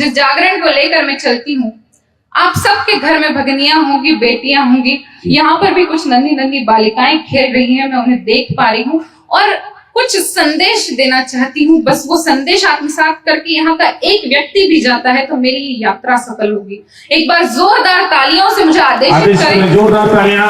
जिस जागरण को लेकर मैं चलती हूँ, आप सबके घर में भगनियां होंगी, बेटियां होंगी। यहाँ पर भी कुछ नन्ही नन्ही बालिकाएं खेल रही हैं, मैं उन्हें देख पा रही हूँ और कुछ संदेश देना चाहती हूँ। बस वो संदेश आत्मसात करके यहाँ का एक व्यक्ति भी जाता है तो मेरी ये यात्रा सफल होगी। एक बार जोरदार तालियों से मुझे आदेशित करें। जोरदार तालियां।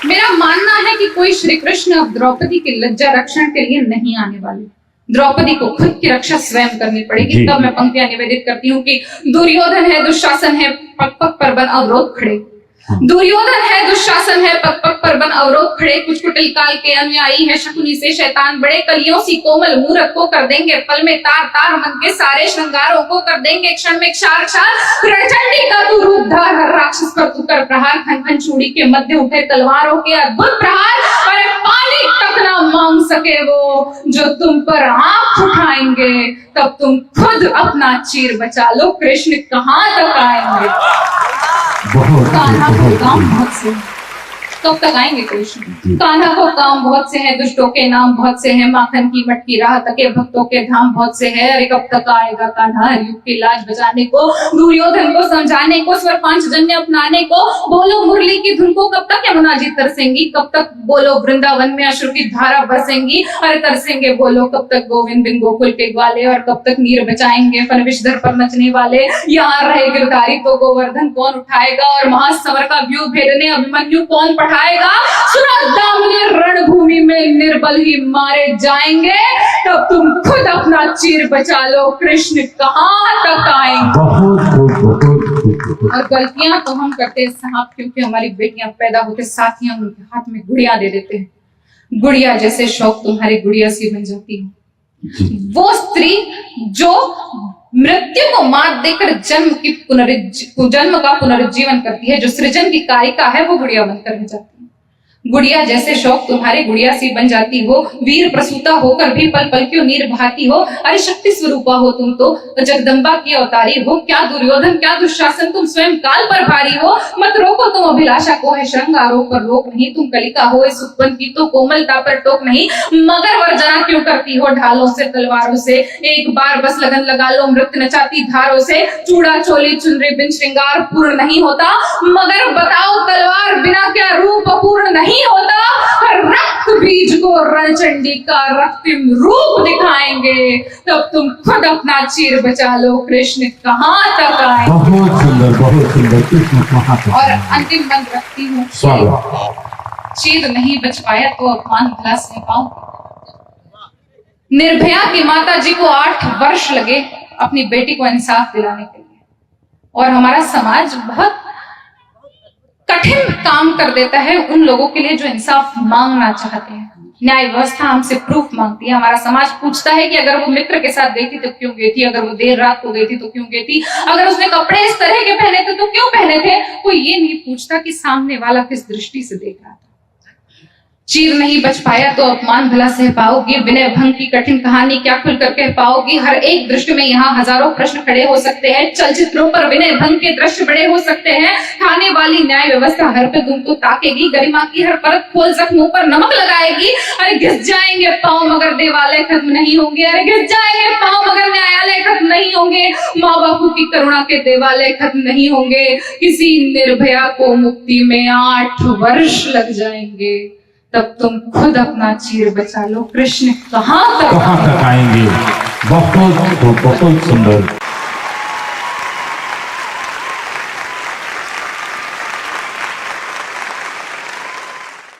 मेरा मानना है कि कोई श्री कृष्ण अब द्रौपदी के लज्जा रक्षण के लिए नहीं आने वाले। द्रौपदी को खुद की रक्षा स्वयं करनी पड़ेगी। तब मैं पंक्तियां निवेदित करती हूँ कि दुर्योधन है, दुशासन है, पग पग पर बन अवरोध खड़े। दुर्योधन है, दुशासन है, पग पग पर बन अवरोध खड़े। कुछ कुटिल काल के अनुयायी है, शकुनी से शैतान बड़े। कलियों सी कोमल मूरत को कर देंगे पल में तार तार, मन के सारे श्रृंगारों को कर देंगे क्षण में क्षार क्षार। रणचंडी का तू रूप धार, हर राक्षस पर तू कर प्रहार। खन खन चूड़ी के मध्य उठे तलवारों के अद्भुत प्रहार। अरे पानी तक ना मांग सके वो जो तुम पर आंख उठाएंगे, तब तुम खुद अपना चीर बचा लो, कृष्ण कहाँ तक आएंगे। कान्हा को काम बहुत से, कब तक आएंगे कृष्ण। कान्हा को काम बहुत से है, दुष्टों के नाम बहुत से हैं, माखन की मटकी राह तके भक्तों के धाम बहुत से है। अरे कब तक आएगा कान्हा युग की लाज बचाने को, दुर्योधन को समझाने को, स्वर पांचजन्य अपनाने को। बोलो मुरली की धुन को, कब तक यमुना जी तरसेंगी। कब तक बोलो वृंदावन में अश्रु की धारा बरसेंगी। अरे तरसेंगे बोलो कब तक गोविंद बिन गोकुल के ग्वाले, और कब तक नीर बचाएंगे फन विषधर पर नचने वाले। यहाँ रहे गिरधारी तो गोवर्धन कौन उठाएगा, और महासमर का व्यू भेदने अभिमन्यु कौन पढ़ाएगा। सुना दामने रणभूमि में निर्बल ही मारे जाएंगे, तब तुम खुद अपना चीर बचा लो, कृष्ण कहाँ तक आएंगे। और गलतियां तो हम करते हैं साहब, क्योंकि हमारी बेटियां पैदा होते साथ ही हम उनके हाथ में गुड़िया दे देते हैं। गुड़िया जैसे शौक तुम्हारे गुड़िया सी बन जाती है। वो स्त्री जो मृत्यु को मात देकर जन्म का पुनरुज्जीवन करती है, जो सृजन की कारिका है, वो गुड़िया बनकर रह जाती है। गुड़िया जैसे शौक तुम्हारे गुड़िया सी बन जाती हो। वीर प्रसूता होकर भी पल पल क्यों नीर बहाती हो। अरे शक्ति स्वरूपा हो तुम तो जगदम्बा की अवतारी हो। क्या दुर्योधन क्या दुशासन, तुम स्वयं काल पर भारी हो। मत रोको तुम अभिलाषा को, है श्रृंगारों पर रोक नहीं। तुम कलिका हो इस उत्पन्न की तो कोमलता पर टोक नहीं। मगर वर्जना क्यों करती हो ढालों से तलवारों से। एक बार बस लगन लगा लो मृत नचाती धारों से। चूड़ा चोली चुनरी बिन श्रृंगार पूर्ण नहीं होता। मगर बताओ तलवार बिना क्या रूप अपूर्ण नहीं होता। रक्त बीज को रणचंडी का रक्तिम रूप दिखाएंगे, तब तुम खुद अपना चीर बचा लो, कृष्ण कहाँ तक आएंगे। बहुत सुंदर, बहुत सुंदर। कृष्ण कहाँ तक। और अंतिम मंत्र रखती हूँ, चीर नहीं बच पाया तो अपमान भला सह पाऊं। निर्भया की माता जी को 8 वर्ष लगे अपनी बेटी को इंसाफ दिलाने के लिए, और हमारा समाज बहुत कठिन काम कर देता है उन लोगों के लिए जो इंसाफ मांगना चाहते हैं। न्याय व्यवस्था हमसे प्रूफ मांगती है। हमारा समाज पूछता है कि अगर वो मित्र के साथ गई थी तो क्यों गई थी, अगर वो देर रात को गई थी तो क्यों गई थी, अगर उसने कपड़े इस तरह के पहने थे तो क्यों पहने थे। कोई ये नहीं पूछता कि सामने वाला किस दृष्टि से देख रहा था। चीर नहीं बच पाया तो अपमान भला सह पाओगी। विनय भंग की कठिन कहानी क्या खुलकर कह पाओगी। हर एक दृश्य में यहाँ हजारों प्रश्न खड़े हो सकते हैं। चलचित्रों पर विनय भंग के दृश्य बड़े हो सकते हैं। थाने वाली न्याय व्यवस्था हर पे तुमको ताकेगी। गरिमा की हर परत खोल जख्मों पर नमक लगाएगी। अरे घिस जाएंगे पांव मगर देवालय खत्म नहीं होंगे। अरे घिस जाएंगे पांव मगर न्यायालय खत्म नहीं होंगे। माँ बापू की करुणा के देवालय खत्म नहीं होंगे। किसी निर्भया को मुक्ति में 8 वर्ष लग जाएंगे, तब तुम खुद अपना चीर बचा लो, कृष्ण कहाँ तक आएंगे। बहुत बहुत सुंदर।